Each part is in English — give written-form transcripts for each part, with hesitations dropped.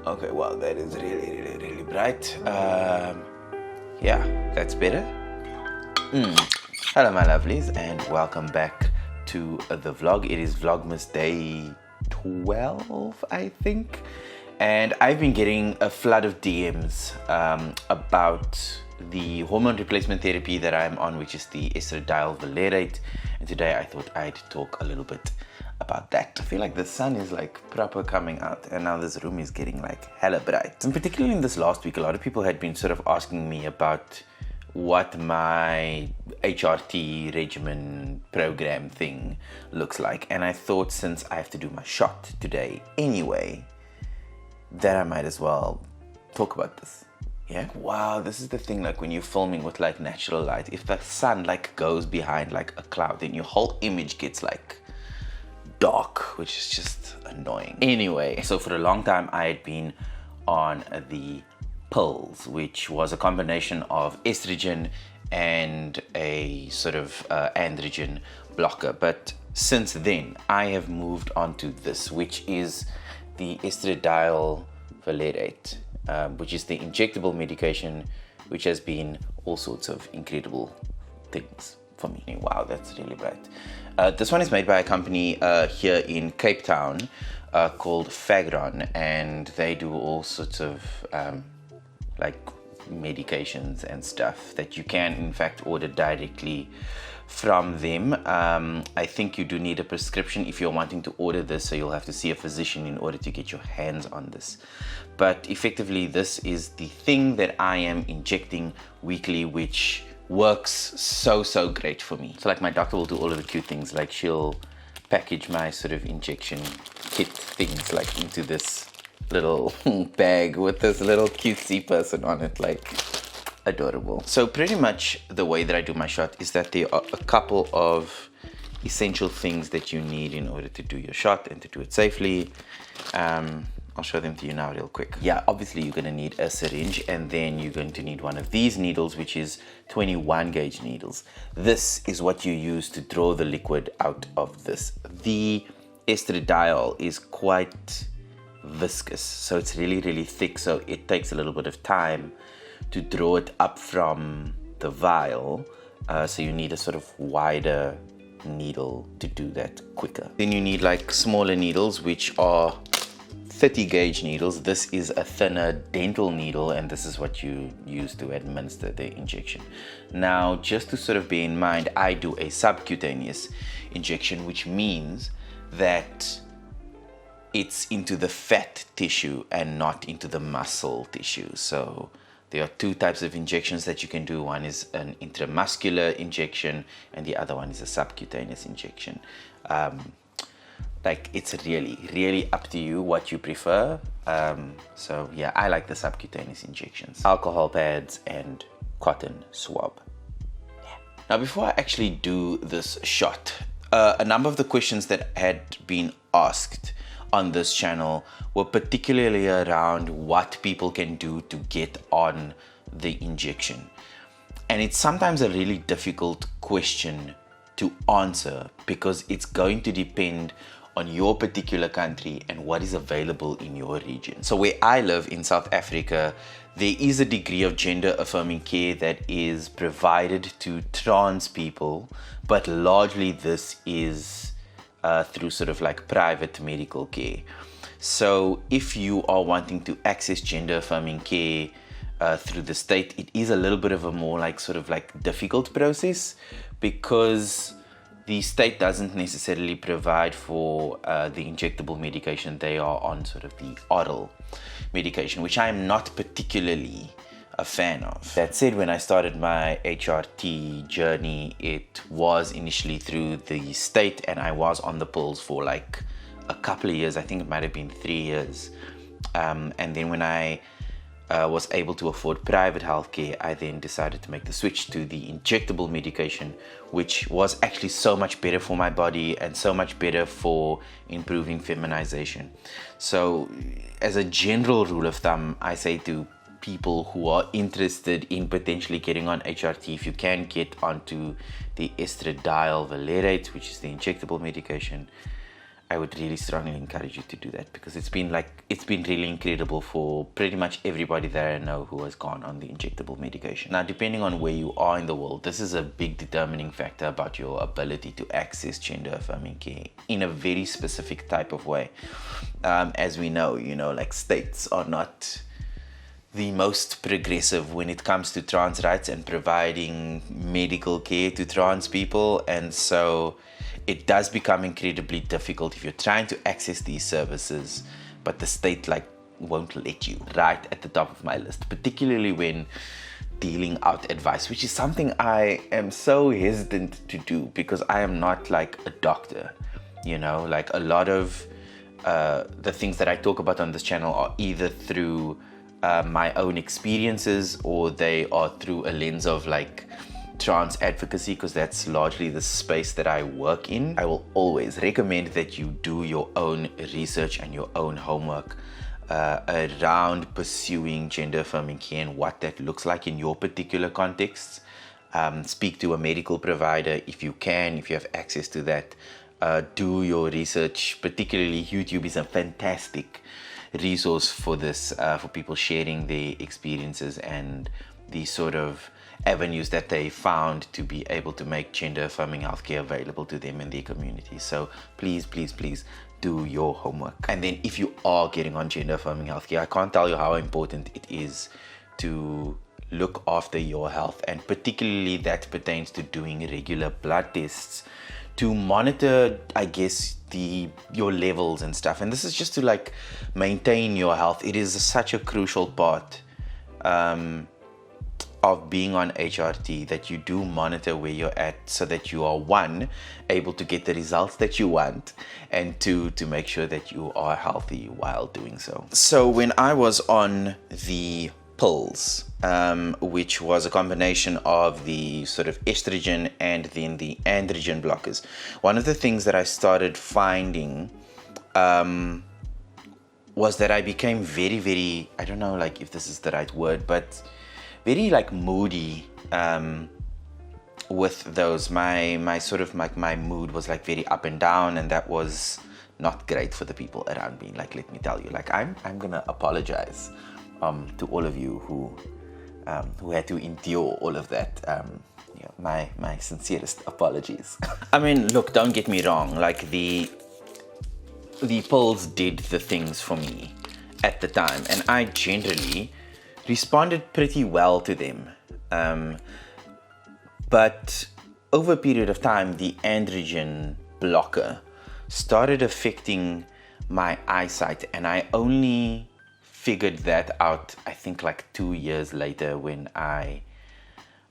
Okay, well, that is really bright. Yeah, that's better. Hello, my lovelies, and welcome back to the vlog. It is Vlogmas day 12, I think. And I've been getting a flood of DMs about the hormone replacement therapy that I'm on, which is the Estradiol Valerate. And today I thought I'd talk a little bit about that. I feel like the sun is like proper coming out, and now this room is getting like hella bright. And particularly in this last week, a lot of people had been sort of asking me about what my HRT regimen program thing looks like. And I thought, since I have to do my shot today anyway, that I might as well talk about this. Yeah. Wow, this is the thing, like when you're filming with like natural light, if the sun like goes behind like a cloud, then your whole image gets like dark, which is just annoying. Anyway, so for a long time I had been on the pills, which was a combination of estrogen and a sort of androgen blocker. But since then I have moved on to this, which is the Estradiol Valerate, which is the injectable medication, which has been all sorts of incredible things for me. Wow, that's really bright. This one is made by a company here in Cape Town called Fagron, and they do all sorts of like medications and stuff that you can in fact order directly from them. I think you do need a prescription if you're wanting to order this, so you'll have to see a physician in order to get your hands on this. But effectively, this is the thing that I am injecting weekly, which works so great for me. So like my doctor will do all of the cute things, like she'll package my sort of injection kit things like into this little bag with this little cutesy person on it, like adorable. So pretty much the way that I do my shot is that there are a couple of essential things that you need in order to do your shot and to do it safely. I'll show them to you now real quick. Yeah, obviously you're gonna need a syringe, and then you're going to need one of these needles, which is 21 gauge needles. This is what you use to draw the liquid out of this. The estradiol is quite viscous, so it's really thick, so it takes a little bit of time to draw it up from the vial, so you need a sort of wider needle to do that quicker. Then you need like smaller needles, which are 30 gauge needles. This is a thinner dental needle, and this is what you use to administer the injection. Now, just to sort of bear in mind, I do a subcutaneous injection, which means that it's into the fat tissue and not into the muscle tissue. So there are two types of injections that you can do. One is an intramuscular injection, and the other one is a subcutaneous injection. Like it's really up to you what you prefer. So yeah, I like the subcutaneous injections. Alcohol pads and cotton swab. Yeah. Now, before I actually do this shot, a number of the questions that had been asked on this channel were particularly around what people can do to get on the injection. And it's sometimes a really difficult question to answer, because it's going to depend on your particular country and what is available in your region. So where I live in South Africa, there is a degree of gender-affirming care that is provided to trans people, but largely this is through sort of like private medical care. So if you are wanting to access gender-affirming care through the state, it is a little bit of a more like sort of like difficult process, because the state doesn't necessarily provide for the injectable medication. They are on sort of the oral medication, which I'm not particularly a fan of. That said, when I started my HRT journey, it was initially through the state, and I was on the pills for like a couple of years. I think it might have been 3 years. And then when I was able to afford private healthcare, I then decided to make the switch to the injectable medication, which was actually so much better for my body and so much better for improving feminization. So as a general rule of thumb, I say to people who are interested in potentially getting on HRT, if you can get onto the Estradiol Valerate, which is the injectable medication, I would really strongly encourage you to do that, because it's been really incredible for pretty much everybody that I know who has gone on the injectable medication. Now, depending on where you are in the world, this is a big determining factor about your ability to access gender affirming care in a very specific type of way. As we know, like, states are not the most progressive when it comes to trans rights and providing medical care to trans people, and so it does become incredibly difficult if you're trying to access these services, but the state won't let you. Right at the top of my list, particularly when dealing out advice, which is something I am so hesitant to do because I am not like a doctor. Like, a lot of the things that I talk about on this channel are either through my own experiences, or they are through a lens of trans advocacy, because that's largely the space that I work in. I will always recommend that you do your own research and your own homework around pursuing gender affirming care and what that looks like in your particular context. Speak to a medical provider if you can, if you have access to that. Do your research. Particularly YouTube is a fantastic resource for this, for people sharing their experiences and the sort of avenues that they found to be able to make gender affirming healthcare available to them in their community. So please do your homework. And then, if you are getting on gender affirming healthcare, I can't tell you how important it is to look after your health, and particularly that pertains to doing regular blood tests to monitor, I guess, your levels and stuff. And this is just to maintain your health. It is such a crucial part of being on HRT, that you do monitor where you're at, so that you are, one, able to get the results that you want, and two, to make sure that you are healthy while doing so. So when I was on the pills, which was a combination of the sort of estrogen and then the androgen blockers, one of the things that I started finding was that I became very, very, I don't know if this is the right word, but very moody with those. My sort of my mood was very up and down, and that was not great for the people around me. Let me tell you, I'm gonna apologize to all of you who had to endure all of that. My sincerest apologies. I mean, look, don't get me wrong, the pills did the things for me at the time, and I generally responded pretty well to them. But over a period of time, the androgen blocker started affecting my eyesight, and I only figured that out, I think 2 years later, when I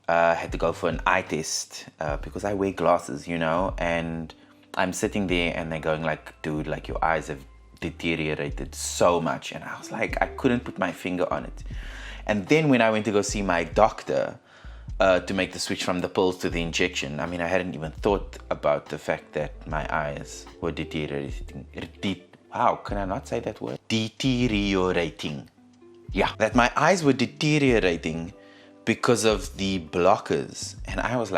had to go for an eye test, because I wear glasses, and I'm sitting there and they're going dude, your eyes have deteriorated so much. And I was I couldn't put my finger on it. And then when I went to go see my doctor to make the switch from the pills to the injection, I mean, I hadn't even thought about the fact that my eyes were deteriorating. How can I not say that word? Deteriorating. Yeah, that my eyes were deteriorating because of the blockers. And I was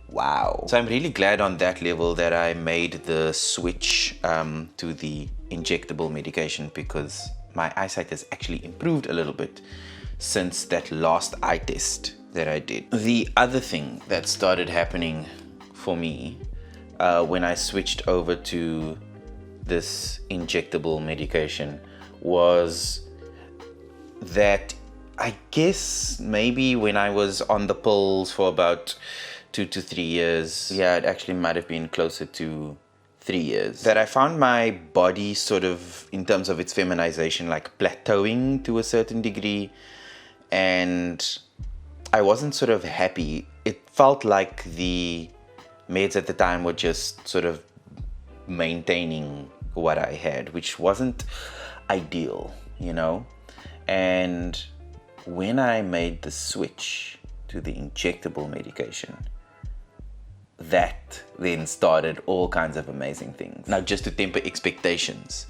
wow. So I'm really glad on that level that I made the switch to the injectable medication, because my eyesight has actually improved a little bit since that last eye test that I did. The other thing that started happening for me when I switched over to this injectable medication was that, I guess maybe when I was on the pills for about 2 to 3 years, yeah, it actually might have been closer to 3 years, that I found my body sort of, in terms of its feminization, plateauing to a certain degree, and I wasn't sort of happy. It felt like the meds at the time were just sort of maintaining what I had, which wasn't ideal, And when I made the switch to the injectable medication, that then started all kinds of amazing things. Now, just to temper expectations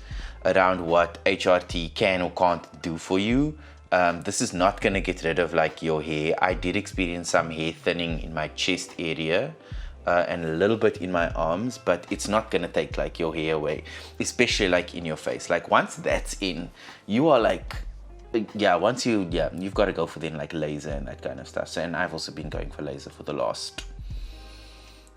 around what HRT can or can't do for you, this is not going to get rid of your hair. I did experience some hair thinning in my chest area and a little bit in my arms, but it's not gonna take like your hair away, especially like in your face. Like once that's in, you are like, you've got to go for then like laser and that kind of stuff. So, and I've also been going for laser for the last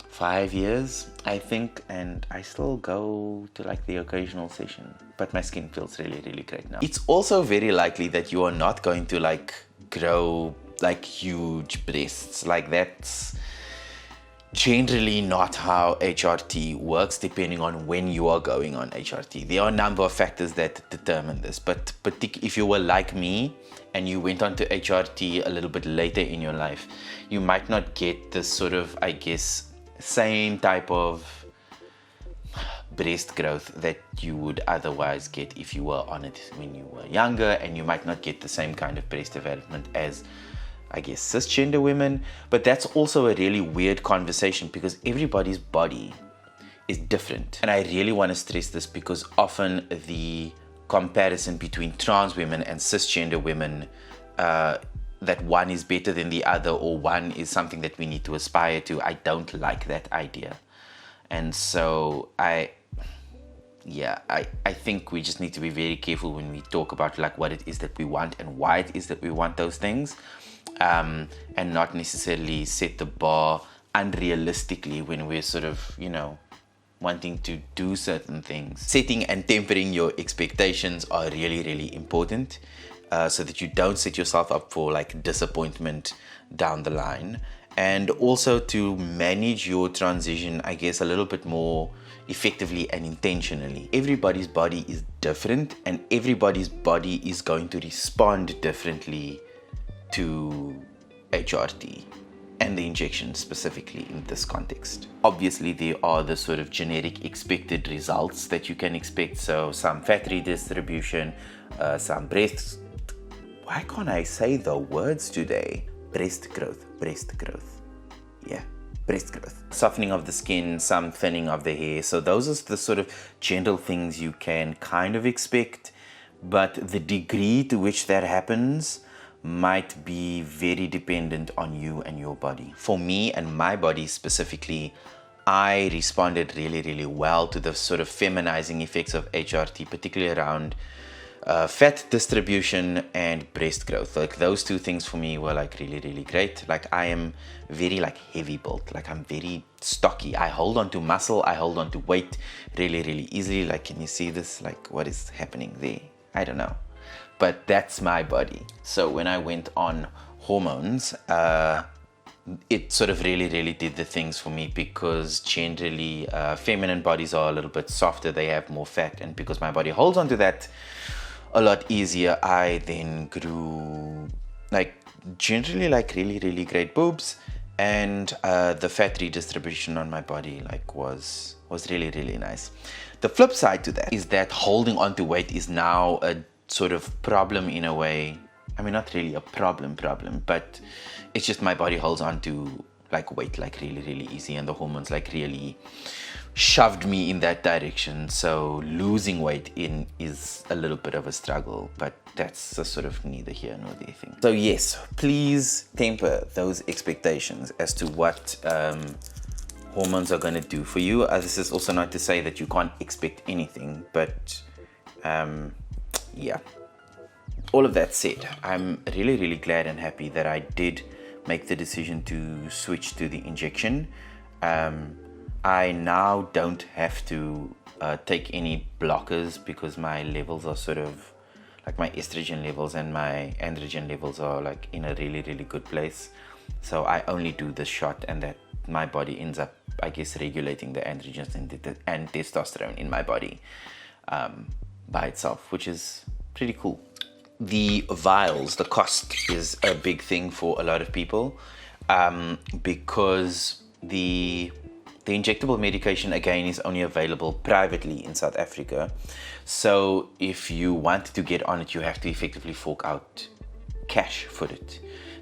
5 years, I think, and I still go to like the occasional session, but my skin feels really, really great now. It's also very likely that you are not going to like grow like huge breasts. Like that's generally not how HRT works, depending on when you are going on HRT. There are a number of factors that determine this, but if you were like me and you went on to HRT a little bit later in your life, you might not get this sort of, I guess, same type of breast growth that you would otherwise get if you were on it when you were younger, and you might not get the same kind of breast development as, I guess, cisgender women. But that's also a really weird conversation because everybody's body is different. And I really want to stress this because often the comparison between trans women and cisgender women, that one is better than the other or one is something that we need to aspire to, I don't like that idea. And so I think we just need to be very careful when we talk about like what it is that we want and why it is that we want those things, and not necessarily set the bar unrealistically when we're sort of, you know, wanting to do certain things. Setting and tempering your expectations are really, really important, so that you don't set yourself up for like disappointment down the line, and also to manage your transition, I guess, a little bit more effectively and intentionally. Everybody's body is different, and everybody's body is going to respond differently to HRT and the injection specifically in this context. Obviously, there are the sort of generic expected results that you can expect. So some fat redistribution, some breast, why can't I say the words today? Breast growth. Yeah, breast growth. Softening of the skin, some thinning of the hair. So those are the sort of general things you can kind of expect, but the degree to which that happens might be very dependent on you and your body. For me and my body specifically, I responded really, really well to the sort of feminizing effects of HRT, particularly around fat distribution and breast growth. Like those two things for me were like really, really great. Like I am very like heavy built, like I'm very stocky. I hold on to muscle, I hold on to weight really, really easily. Like, can you see this? Like what is happening there? I don't know, but that's my body. So when I went on hormones, it sort of really, really did the things for me, because generally feminine bodies are a little bit softer, they have more fat, and because my body holds on to that a lot easier, I then grew like generally like really, really great boobs, and the fat redistribution on my body like was really, really nice. The flip side to that is that holding on to weight is now a sort of problem in a way. I mean, not really a problem, but it's just my body holds on to like weight like really, really easy, and the hormones like really shoved me in that direction. So losing weight is a little bit of a struggle, but that's a sort of neither here nor there thing. So yes, please temper those expectations as to what hormones are going to do for you. This is also not to say that you can't expect anything, but yeah. All of that said, I'm really, really glad and happy that I did make the decision to switch to the injection. I now don't have to take any blockers, because my levels are sort of like my estrogen levels and my androgen levels are like in a really, really good place. So I only do the shot, and that my body ends up, I guess, regulating the androgens and testosterone in my body by itself, which is pretty cool. The vials, the cost is a big thing for a lot of people, because the injectable medication, again, is only available privately in South Africa. So if you want to get on it, you have to effectively fork out cash for it,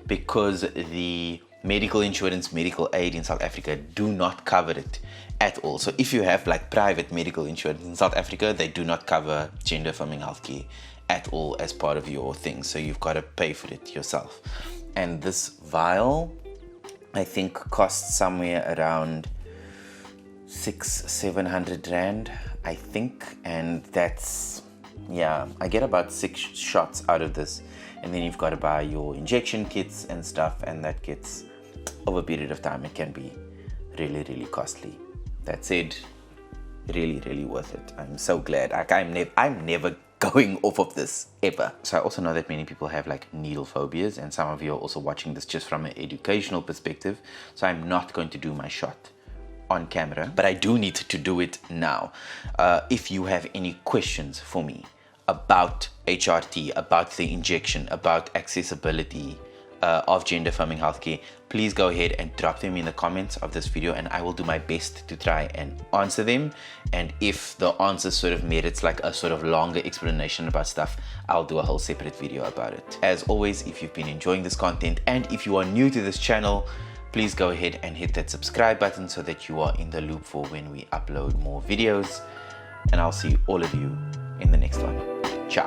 because the medical insurance, medical aid in South Africa do not cover it at all. So if you have like private medical insurance in South Africa, they do not cover gender-affirming healthcare at all as part of your thing. So you've got to pay for it yourself. And this vial, I think, costs somewhere around 600-700 rand, I think, and that's, yeah, I get about 6 shots out of this, and then you've got to buy your injection kits and stuff, and that gets, over a period of time, it can be really, really costly. That said, really worth it. I'm so glad. Like, I'm never going off of this ever. So I also know that many people have like needle phobias, and some of you are also watching this just from an educational perspective. So I'm not going to do my shot on camera, but I do need to do it now. If you have any questions for me about HRT, about the injection, about accessibility of gender-affirming healthcare, please go ahead and drop them in the comments of this video, and I will do my best to try and answer them. And if the answer sort of merits like a sort of longer explanation about stuff, I'll do a whole separate video about it. As always, if you've been enjoying this content and if you are new to this channel, please go ahead and hit that subscribe button so that you are in the loop for when we upload more videos. And I'll see all of you in the next one. Ciao.